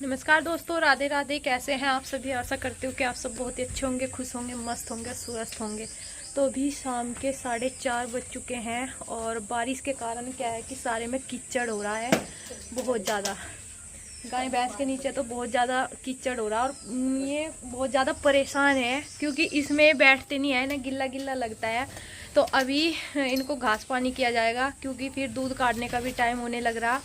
नमस्कार दोस्तों, राधे राधे। कैसे हैं आप सभी? आशा करती हूँ कि आप सब बहुत ही अच्छे होंगे, खुश होंगे, मस्त होंगे, स्वस्थ होंगे। तो अभी शाम के 4:30 बज चुके हैं और बारिश के कारण क्या है कि सारे में कीचड़ हो रहा है बहुत ज़्यादा। गाय भैंस के नीचे तो बहुत ज़्यादा कीचड़ हो रहा है और ये बहुत ज़्यादा परेशान है क्योंकि इसमें बैठते नहीं है, इन्हें गिल्ला गिल्ला लगता है। तो अभी इनको घास पानी किया जाएगा क्योंकि फिर दूध काटने का भी टाइम होने लग रहा।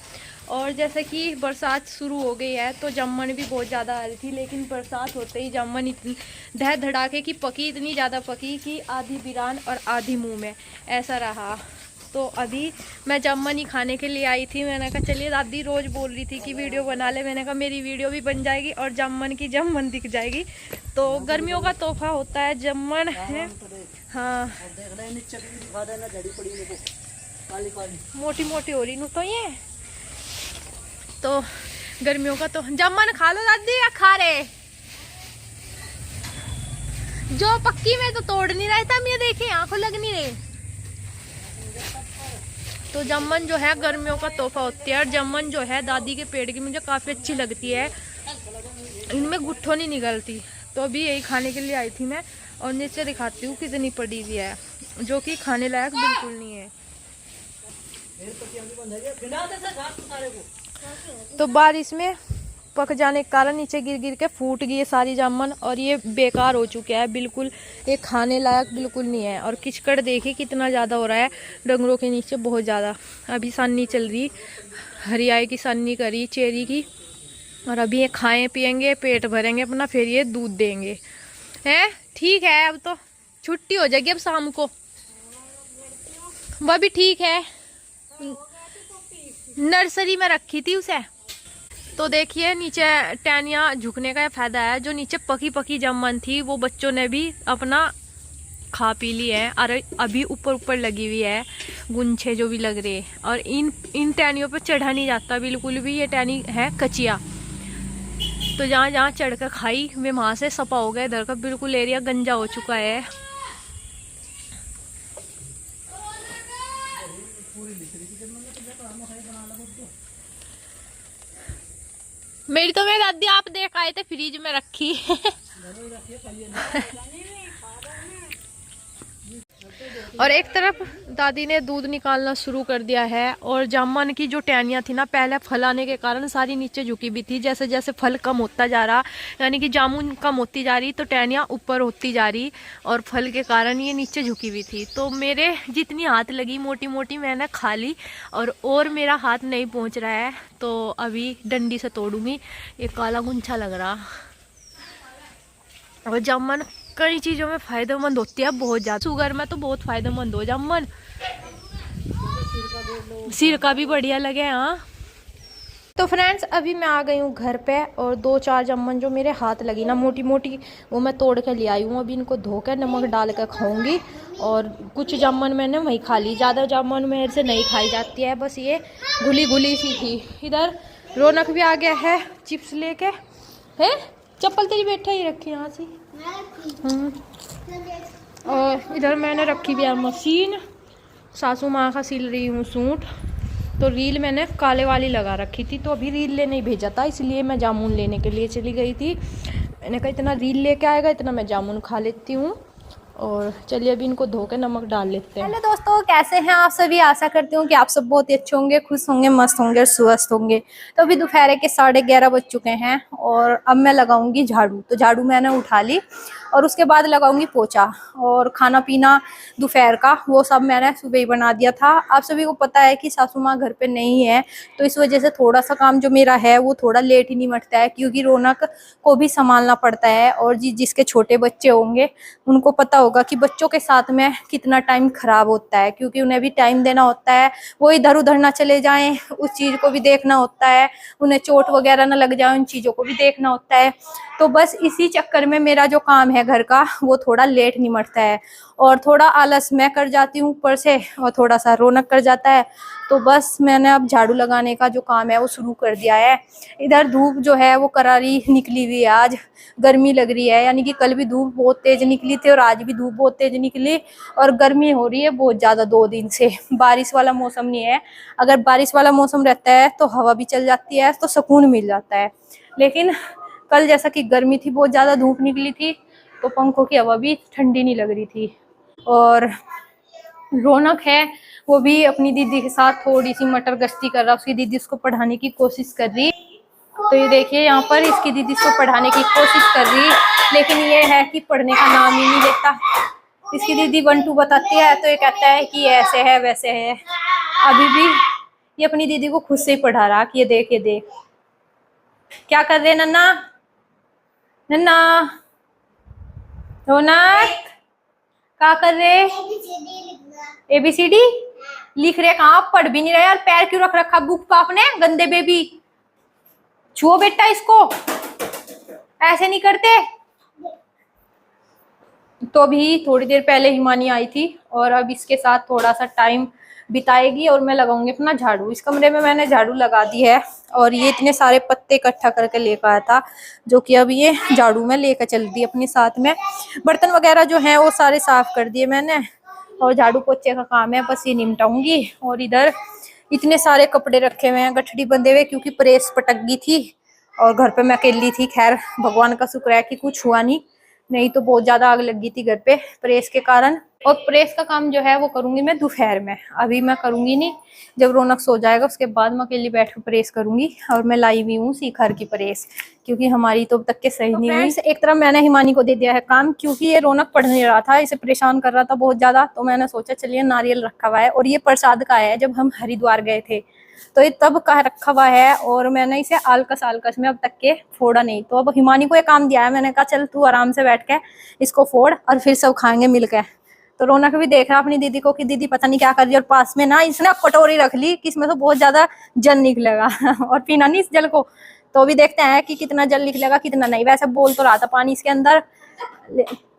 और जैसे कि बरसात शुरू हो गई है तो जामुन भी बहुत ज़्यादा आ रही थी, लेकिन बरसात होते ही जामुन इतनी धह धड़ाके की पकी, इतनी ज़्यादा पकी कि आधी बिरान और आधी मुंह में, ऐसा रहा। तो अभी मैं जामुन ही खाने के लिए आई थी। मैंने कहा चलिए, दादी रोज़ बोल रही थी कि वीडियो बना ले। मैंने कहा मेरी वीडियो भी बन जाएगी और जामुन की जामुन दिख जाएगी। तो गर्मियों का तोहफा होता है जामुन है। हाँ, मोटी मोटी हो रही नू तो ये। तो गर्मियों का तो जामुन खा लो दादी, या खा रहे जो पक्की में तो तोड़ नहीं रहे थे, ये देखे आंखों लग नहीं रहे। तो जामुन जो है गर्मियों का तोहफा होती है और जामुन जो है दादी के पेड़ की मुझे काफ़ी अच्छी लगती है, इनमें गुट्ठों नहीं निकलती। तो अभी यही खाने के लिए आई थी मैं और नीचे दिखाती हूँ कितनी पड़ी हुई है, जो कि खाने लायक बिल्कुल नहीं है। तो बारिश में पक जाने के कारण नीचे गिर गिर के फूट गई है सारी जामुन और ये बेकार हो चुके हैं बिल्कुल, ये खाने लायक बिल्कुल नहीं है। और किचकड़ देखिए कितना ज़्यादा हो रहा है डंगरों के नीचे, बहुत ज़्यादा। अभी सानी चल रही, हरियाई की सानी करी चेरी की, और अभी ये खाएं पियेंगे, पेट भरेंगे अपना, फिर ये दूध देंगे। हैं, ठीक है, अब तो छुट्टी हो जाएगी अब शाम को, वह भी ठीक है। नर्सरी में रखी थी उसे। तो देखिए नीचे टहनियाँ झुकने का फायदा है, जो नीचे पकी पकी जामुन थी वो बच्चों ने भी अपना खा पी ली है और अभी ऊपर ऊपर लगी हुई है गुंछे जो भी लग रहे। और इन टहनियों पर चढ़ा नहीं जाता बिल्कुल भी, ये टहनी है कचिया। तो जहाँ जहाँ चढ़ कर खाई वे वहाँ से सपा हो गया, इधर का बिल्कुल एरिया गंजा हो चुका है। मेरी तो मेरी दादी आप देख आए थे फ्रिज में रखी। और एक तरफ दादी ने दूध निकालना शुरू कर दिया है और जामुन की जो टहनियाँ थी ना, पहले फल आने के कारण सारी नीचे झुकी भी थी। जैसे जैसे फल कम होता जा रहा, यानी कि जामुन कम होती जा रही, तो टहनियाँ ऊपर होती जा रही और फल के कारण ये नीचे झुकी हुई थी। तो मेरे जितनी हाथ लगी मोटी मोटी मैंने खा ली और मेरा हाथ नहीं पहुँच रहा है, तो अभी डंडी से तोड़ूंगी। ये काला गुंछा लग रहा। और जामुन कई चीज़ों में फ़ायदेमंद होती है बहुत ज़्यादा, शुगर में तो बहुत फ़ायदेमंद हो जामुन, सिर का भी बढ़िया लगे। हाँ, तो फ्रेंड्स अभी मैं आ गई हूँ घर पे और 2-4 जामुन जो मेरे हाथ लगी ना मोटी मोटी, वो मैं तोड़ के ले आई हूँ। अभी इनको धो कर नमक डाल कर खाऊंगी और कुछ जामुन मैंने वहीं खा ली, ज़्यादा जामुन मेरे से नहीं खाई जाती है, बस ये घुली घुली सी थी। इधर रौनक भी आ गया है चिप्स लेके। है चप्पल तेरी बैठे ही रखी यहाँ से। और इधर मैंने रखी भी है मशीन, सासू माँ का सिल रही हूँ सूट। तो रील मैंने काले वाली लगा रखी थी, तो अभी रील लेने भेजा था, इसलिए मैं जामुन लेने के लिए चली गई थी। मैंने कहा इतना रील लेके आएगा, इतना मैं जामुन खा लेती हूँ। और चलिए अभी इनको धो के नमक डाल लेते हैं। हेलो दोस्तों, कैसे हैं आप सभी? आशा करती हूँ कि आप सब बहुत ही अच्छे होंगे, खुश होंगे, मस्त होंगे और स्वस्थ होंगे। तो अभी दोपहर के 11:30 बज चुके हैं और अब मैं लगाऊंगी झाड़ू। तो झाड़ू मैंने उठा ली और उसके बाद लगाऊंगी पोछा, और खाना पीना दोपहर का वो सब मैंने सुबह ही बना दिया था। आप सभी को पता है कि सासू माँ घर पे नहीं है, तो इस वजह से थोड़ा सा काम जो मेरा है वो थोड़ा लेट ही निपटता है, क्योंकि रौनक को भी संभालना पड़ता है। और जिसके छोटे बच्चे होंगे उनको पता होगा कि बच्चों के साथ में कितना टाइम खराब होता है, क्योंकि उन्हें भी टाइम देना होता है, वो इधर उधर ना चले जाएं, उस चीज को भी देखना होता है, उन्हें चोट वगैरह ना लग जाए, उन चीजों को भी देखना होता है। तो बस इसी चक्कर में मेरा जो काम है घर का वो थोड़ा लेट निपटता है और थोड़ा आलस मैं कर जाती हूँ ऊपर से और थोड़ा सा रौनक कर जाता है। तो बस मैंने अब झाड़ू लगाने का जो काम है वो शुरू कर दिया है। इधर धूप जो है वो करारी निकली हुई है, आज गर्मी लग रही है, यानी कि कल भी धूप बहुत तेज निकली थी और आज भी धूप बहुत तेज निकली और गर्मी हो रही है बहुत ज़्यादा 2 दिन से। बारिश वाला मौसम नहीं है, अगर बारिश वाला मौसम रहता है तो हवा भी चल जाती है तो सुकून मिल जाता है। लेकिन कल जैसा कि गर्मी थी, बहुत ज़्यादा धूप निकली थी, तो पंखों की हवा भी ठंडी नहीं लग रही थी। और रौनक है वो भी अपनी दीदी के साथ थोड़ी सी मटर गश्ती कर रहा, उसकी दीदी उसको पढ़ाने की कोशिश कर रही। तो ये देखिए यहाँ पर इसकी दीदी इसको पढ़ाने की कोशिश कर रही, लेकिन ये है कि पढ़ने का नाम ही नहीं लेता। इसकी दीदी 1 2 बताती है तो ये कहता है कि ऐसे है वैसे है। अभी भी ये अपनी दीदी को खुद से ही पढ़ा रहा कि ये देख क्या कर रहे नन्ना, नन्ना रौनक क्या कर रहे? ABCD लिख रहे। कहाँ, पढ़ भी नहीं रहे और पैर क्यों रख रखा बुक पे आपने, गंदे बेबी। छुओ बेटा इसको, ऐसे नहीं करते। तो भी थोड़ी देर पहले हिमानी आई थी और अब इसके साथ थोड़ा सा टाइम बिताएगी और मैं लगाऊंगी अपना झाड़ू। इस कमरे में मैंने झाड़ू लगा दी है और ये इतने सारे पत्ते इकट्ठा करके लेकर आया था जो कि अब ये झाड़ू में लेकर चल दी अपने साथ में। बर्तन वगैरह जो हैं वो सारे साफ कर दिए मैंने और झाड़ू पोछे का काम है, बस ये निपटाऊंगी। और इधर इतने सारे कपड़े रखे हुए हैं गठड़ी बंधे हुए, क्योंकि प्रेस पटक गई थी और घर पे मैं अकेली थी। खैर भगवान का शुक्र है कि कुछ हुआ नहीं तो बहुत ज्यादा आग लग गई थी घर पे प्रेस के कारण। और प्रेस का काम जो है वो करूंगी मैं दोपहर में, अभी मैं करूंगी नहीं। जब रौनक सो जाएगा उसके बाद मैं अकेली बैठ कर प्रेस करूंगी। और मैं लाई हुई हूँ सीखर की प्रेस, क्योंकि हमारी तो अब तक के सही नहीं हुई। एक तरफ मैंने हिमानी को दे दिया है काम, क्योंकि ये रौनक पढ़ नहीं रहा था, इसे परेशान कर रहा था बहुत ज्यादा। तो मैंने सोचा चलिए नारियल रखा हुआ है और ये प्रसाद का है, जब हम हरिद्वार गए थे तो ये तब का रखा हुआ है और मैंने इसे आलकस में अब तक के फोड़ा नहीं। तो अब हिमानी को ये काम दिया है, मैंने कहा चल तू आराम से बैठ के इसको फोड़ और फिर सब खाएंगे मिलकर। तो रौनक भी देख रहा अपनी दीदी को कि दीदी पता नहीं क्या कर रही है। और पास में ना इसने कटोरी रख ली कि इसमें तो बहुत ज्यादा जल निकलेगा और पीना नहीं इस जल को। तो भी देखते हैं कि कितना जल निकलेगा कितना नहीं। वैसे बोल तो रहा था पानी इसके अंदर,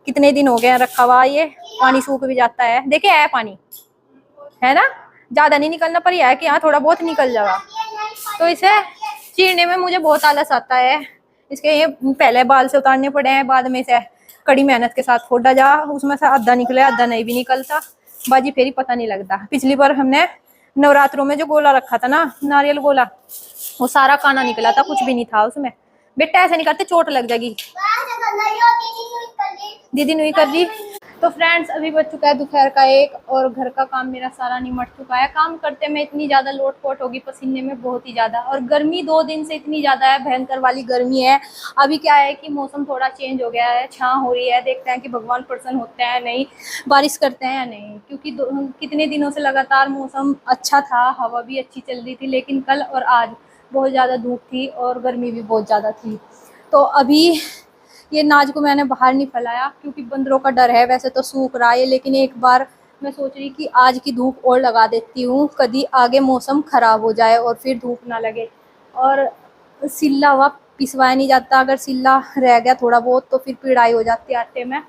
कितने दिन हो गए रखा हुआ, ये पानी सूख भी जाता है। देखिए है पानी है ना, ज्यादा नहीं निकलना पर यह है कि यहाँ थोड़ा बहुत निकल जाएगा। तो इसे चीरने में मुझे बहुत आलस आता है। इसके ये पहले बाल से उतारने पड़े हैं, बाद में से कड़ी मेहनत के साथ फोड़ा जा, उसमें से आधा निकले आधा नहीं भी निकलता। बाजी फेरी पता नहीं लगता। पिछली बार हमने नवरात्रों में जो गोला रखा था ना, नारियल गोला, वो सारा काना निकला था, कुछ भी नहीं था उसमें। बेटा ऐसे नहीं करते, चोट लग जाएगी। दीदी नहीं कर दी। तो फ्रेंड्स अभी बज चुका है दोपहर का 1 और घर का काम मेरा सारा निमट चुका है। काम करते में इतनी ज़्यादा लोटपोट होगी पसीने में बहुत ही ज़्यादा, और गर्मी 2 दिन से इतनी ज़्यादा है, भयंकर वाली गर्मी है। अभी क्या है कि मौसम थोड़ा चेंज हो गया है, छाँ हो रही है, देखते हैं कि भगवान प्रसन्न होते हैं नहीं, बारिश करते हैं या नहीं। क्योंकि कितने दिनों से लगातार मौसम अच्छा था, हवा भी अच्छी चल रही थी, लेकिन कल और आज बहुत ज़्यादा धूप थी और गर्मी भी बहुत ज़्यादा थी। तो अभी ये नाज को मैंने बाहर नहीं फैलाया क्योंकि बंदरों का डर है। वैसे तो सूख रहा है, लेकिन एक बार मैं सोच रही कि आज की धूप और लगा देती हूँ, कभी आगे मौसम ख़राब हो जाए और फिर धूप ना लगे। और सिल्ला हुआ पिसवाया नहीं जाता, अगर सिल्ला रह गया थोड़ा बहुत तो फिर पिड़ाई हो जाती है आटे में।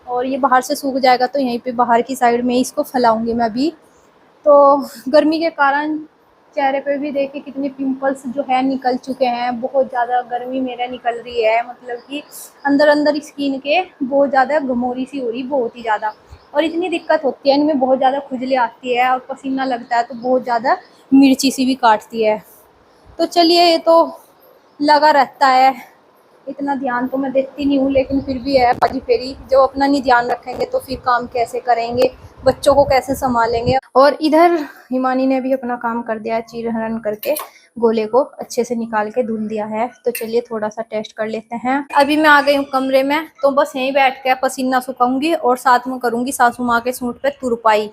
और ये बाहर से सूख जाएगा तो यहीं पे बाहर की साइड में इसको फैलाऊँगी मैं भी। तो गर्मी के कारण चेहरे पे भी देखिए कितने पिंपल्स जो है निकल चुके हैं। बहुत ज़्यादा गर्मी मेरा निकल रही है, मतलब कि अंदर स्किन के बहुत ज़्यादा घमोरी सी हो रही, बहुत ही ज़्यादा। और इतनी दिक्कत होती है, इनमें बहुत ज़्यादा खुजली आती है और पसीना लगता है तो बहुत ज़्यादा मिर्ची सी भी काटती है। तो चलिए ये तो लगा रहता है, इतना ध्यान तो मैं देती नहीं हूँ, लेकिन फिर भी है बाजी फेरी। जब अपना नहीं ध्यान रखेंगे तो फिर काम कैसे करेंगे, बच्चों को कैसे संभालेंगे। और इधर हिमानी ने भी अपना काम कर दिया है, चीर हरण करके गोले को अच्छे से निकाल के धुल दिया है। तो चलिए थोड़ा सा टेस्ट कर लेते हैं। अभी मैं आ गई हूँ कमरे में, तो बस यहीं बैठ के पसीना सुखाऊंगी और साथ में करूंगी सासू माँ के सूट पे तुरपाई।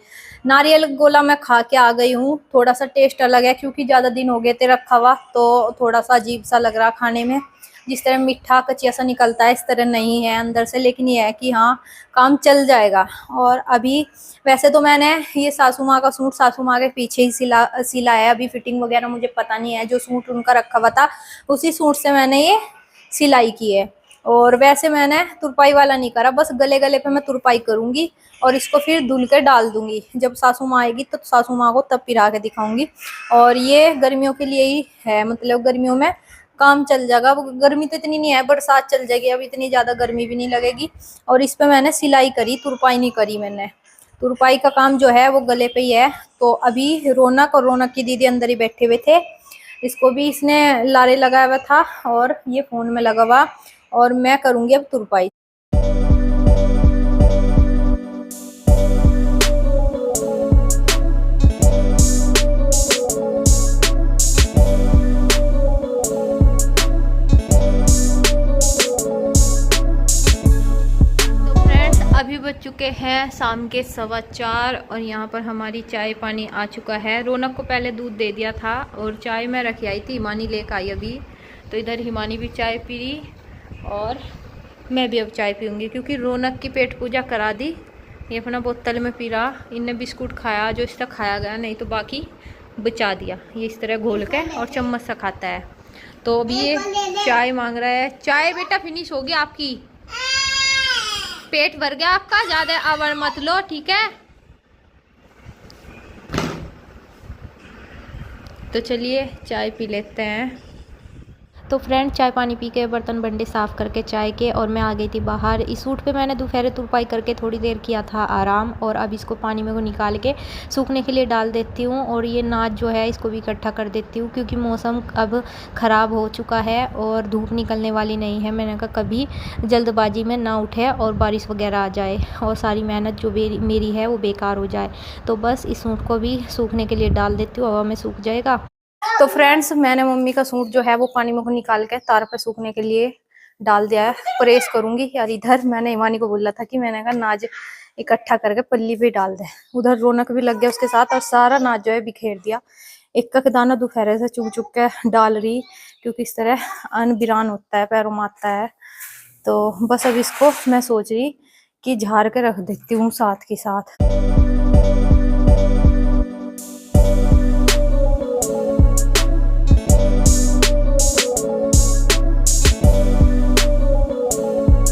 नारियल गोला मैं खा के आ गई हूँ, थोड़ा सा टेस्ट अलग है क्योंकि ज़्यादा दिन हो गए थे रखा हुआ, तो थोड़ा सा अजीब सा लग रहा खाने में। जिस तरह मीठा कचिया सा निकलता है इस तरह नहीं है अंदर से, लेकिन ये है कि हाँ काम चल जाएगा। और अभी वैसे तो मैंने ये सासू माँ का सूट सासू माँ के पीछे ही सिला है, अभी फिटिंग वगैरह मुझे पता नहीं है। जो सूट उनका रखा हुआ था उसी सूट से मैंने ये सिलाई की है। और वैसे मैंने तुरपाई वाला नहीं करा, बस गले गले पे मैं तुरपाई करूँगी और इसको फिर धुल के डाल दूँगी। जब सासू माँ आएगी तो सासू माँ को तब पिरा के दिखाऊँगी। और ये गर्मियों के लिए ही है, मतलब गर्मियों में काम चल जाएगा। वो गर्मी तो इतनी नहीं है, बरसात चल जाएगी, अब इतनी ज़्यादा गर्मी भी नहीं लगेगी। और इस पे मैंने सिलाई करी, तुरपाई नहीं करी मैंने। तुरपाई का काम जो है वो गले पे ही है। तो अभी रौनक और रौनक की दीदी अंदर ही बैठे हुए थे। इसको भी इसने लारे लगाया हुआ था और ये फ़ोन में लगा हुआ, और मैं करूँगी अब तुरपाई। अभी बज चुके हैं शाम के 4:15 और यहाँ पर हमारी चाय पानी आ चुका है। रौनक को पहले दूध दे दिया था और चाय मैं रखी आई थी, हिमानी लेकर आई अभी। तो इधर हिमानी भी चाय पी रही और मैं भी अब चाय पीऊँगी, क्योंकि रौनक की पेट पूजा करा दी। ये अपना बोतल में पी रहा, इनने बिस्कुट खाया जो इसका खाया गया, नहीं तो बाकी बचा दिया। ये इस तरह घोल के और चम्मच से खाता है। तो अभी ये चाय मांग रहा है। चाय बेटा फिनिश होगी आपकी, पेट भर गया आपका, ज्यादा अवर मत लो, ठीक है। तो चलिए चाय पी लेते हैं। तो फ्रेंड चाय पानी पी के बर्तन बंडे साफ़ करके चाय के, और मैं आ गई थी बाहर। इस सूट पे मैंने दोपहर तुरपाई करके थोड़ी देर किया था आराम, और अब इसको पानी में को निकाल के सूखने के लिए डाल देती हूँ। और ये नाच जो है इसको भी इकट्ठा कर देती हूँ, क्योंकि मौसम अब ख़राब हो चुका है और धूप निकलने वाली नहीं है। मैंने कहा कभी जल्दबाजी में ना उठे और बारिश वगैरह आ जाए और सारी मेहनत जो मेरी है वो बेकार हो जाए। तो बस इस सूट को भी सूखने के लिए डाल देती हूँ, हवा में सूख जाएगा। तो फ्रेंड्स मैंने मम्मी का सूट जो है वो पानी में को निकाल के तार पे सूखने के लिए डाल दिया है, प्रेस करूंगी। यार इधर मैंने ईमानी को बोला था कि मैंने कहा नाज इकट्ठा करके पल्ली पे डाल दे। उधर रौनक भी लग गया उसके साथ और सारा नाज जो है बिखेर दिया। एक का दाना दोपहर से चुग चुग के डाल रही, क्योंकि इस तरह अनबिरान होता है, पैरों में आता है। तो बस अब इसको मैं सोच रही कि झाड़ के रख देती हूँ साथ के साथ।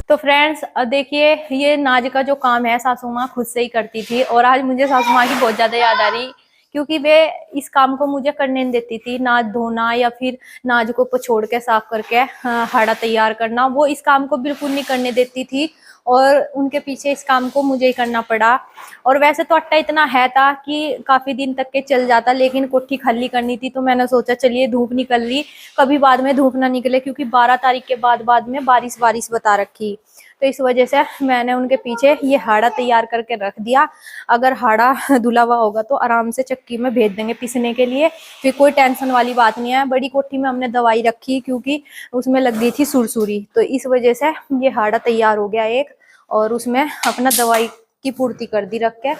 तो फ्रेंड्स देखिए ये नाज का जो काम है सासू माँ खुद से ही करती थी, और आज मुझे सासू माँ की बहुत ज्यादा याद आ रही, क्योंकि वे इस काम को मुझे करने नहीं देती थी। नाज धोना या फिर नाज को पछोड़ के साफ करके हाड़ा तैयार करना, वो इस काम को बिल्कुल नहीं करने देती थी, और उनके पीछे इस काम को मुझे ही करना पड़ा। और वैसे तो आटा इतना है था कि काफी दिन तक के चल जाता, लेकिन कोठी खाली करनी थी तो मैंने सोचा चलिए धूप निकल रही, कभी बाद में धूप ना निकले, क्योंकि 12 तारीख के बाद में बारिश बता रखी। तो इस वजह से मैंने उनके पीछे ये हाड़ा तैयार करके रख दिया। अगर हाड़ा धुला हुआ होगा तो आराम से चक्की में भेज देंगे पीसने के लिए, फिर कोई टेंशन वाली बात नहीं है। बड़ी कोठी में हमने दवाई रखी क्योंकि उसमें लग गई थी सुरसुरी, तो इस वजह से ये हाड़ा तैयार हो गया एक, और उसमें अपना दवाई की पूर्ति कर दी रख के।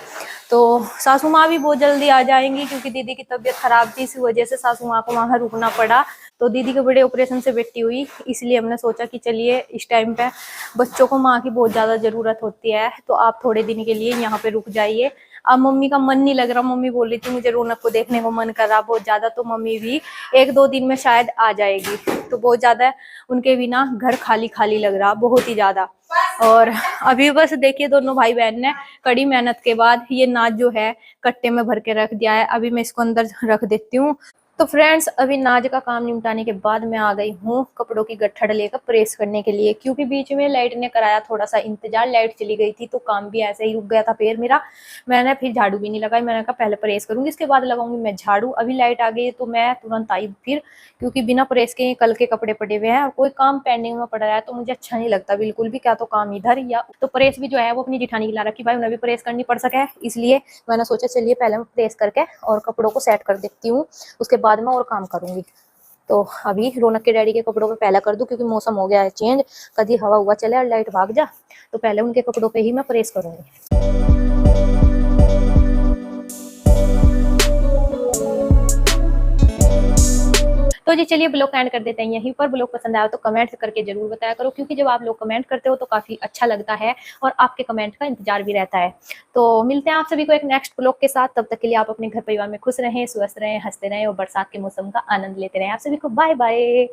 तो सासू माँ भी बहुत जल्दी आ जाएंगी, क्योंकि दीदी की तबीयत खराब थी, इस वजह से सासू माँ को वहाँ रुकना पड़ा। तो दीदी के बड़े ऑपरेशन से बेटी हुई, इसलिए हमने सोचा कि चलिए इस टाइम पे बच्चों को माँ की बहुत ज़्यादा ज़रूरत होती है, तो आप थोड़े दिन के लिए यहाँ पे रुक जाइए। अब मम्मी का मन नहीं लग रहा, मम्मी बोल रही थी मुझे रौनक को देखने को मन कर रहा बहुत ज़्यादा, तो मम्मी भी 1-2 दिन में शायद आ जाएगी। तो बहुत ज़्यादा उनके बिना घर खाली खाली लग रहा, बहुत ही ज़्यादा। और अभी बस देखिए दोनों भाई बहन ने कड़ी मेहनत के बाद ये नाच जो है कट्टे में भर के रख दिया है। अभी मैं इसको अंदर रख देती हूँ। तो फ्रेंड्स अभी नाज का काम निपटाने के बाद मैं आ गई हूँ कपड़ों की गट्ठड़ लेकर प्रेस करने के लिए, क्योंकि बीच में लाइट ने कराया थोड़ा सा इंतजार, लाइट चली गई थी तो काम भी ऐसे ही रुक गया था फिर मेरा। मैंने फिर झाड़ू भी नहीं लगाई, मैंने कहा पहले प्रेस करूंगी इसके बाद लगाऊंगी मैं झाड़ू। अभी लाइट आ गई तो मैं तुरंत आई फिर, क्योंकि बिना प्रेस के कल के कपड़े पड़े हुए हैं और कोई काम पेंडिंग में पड़ा है तो मुझे अच्छा नहीं लगता बिल्कुल भी, क्या तो काम इधर या तो प्रेस भी जो है वो अपनी जिठानी की ला रखी, भाई उन्हें भी प्रेस करनी पड़ सके, इसलिए मैंने सोचा चलिए पहले मैं प्रेस करके और कपड़ों को सेट कर देती हूँ, उसके बाद में और काम करूंगी। तो अभी रौनक के डैडी के कपड़ों पे पहले कर दूं, क्योंकि मौसम हो गया है चेंज, कभी हवा हुआ चले और लाइट भाग जा, तो पहले उनके कपड़ों पे ही मैं प्रेस करूंगी। तो जी चलिए ब्लॉग एंड कर देते हैं यहीं पर। ब्लॉग पसंद आया तो कमेंट करके जरूर बताया करो, क्योंकि जब आप लोग कमेंट करते हो तो काफी अच्छा लगता है और आपके कमेंट का इंतजार भी रहता है। तो मिलते हैं आप सभी को एक नेक्स्ट ब्लॉग के साथ, तब तक के लिए आप अपने घर परिवार में खुश रहें, स्वस्थ रहें, हंसते रहें और बरसात के मौसम का आनंद लेते रहें। आप सभी को बाय बाय।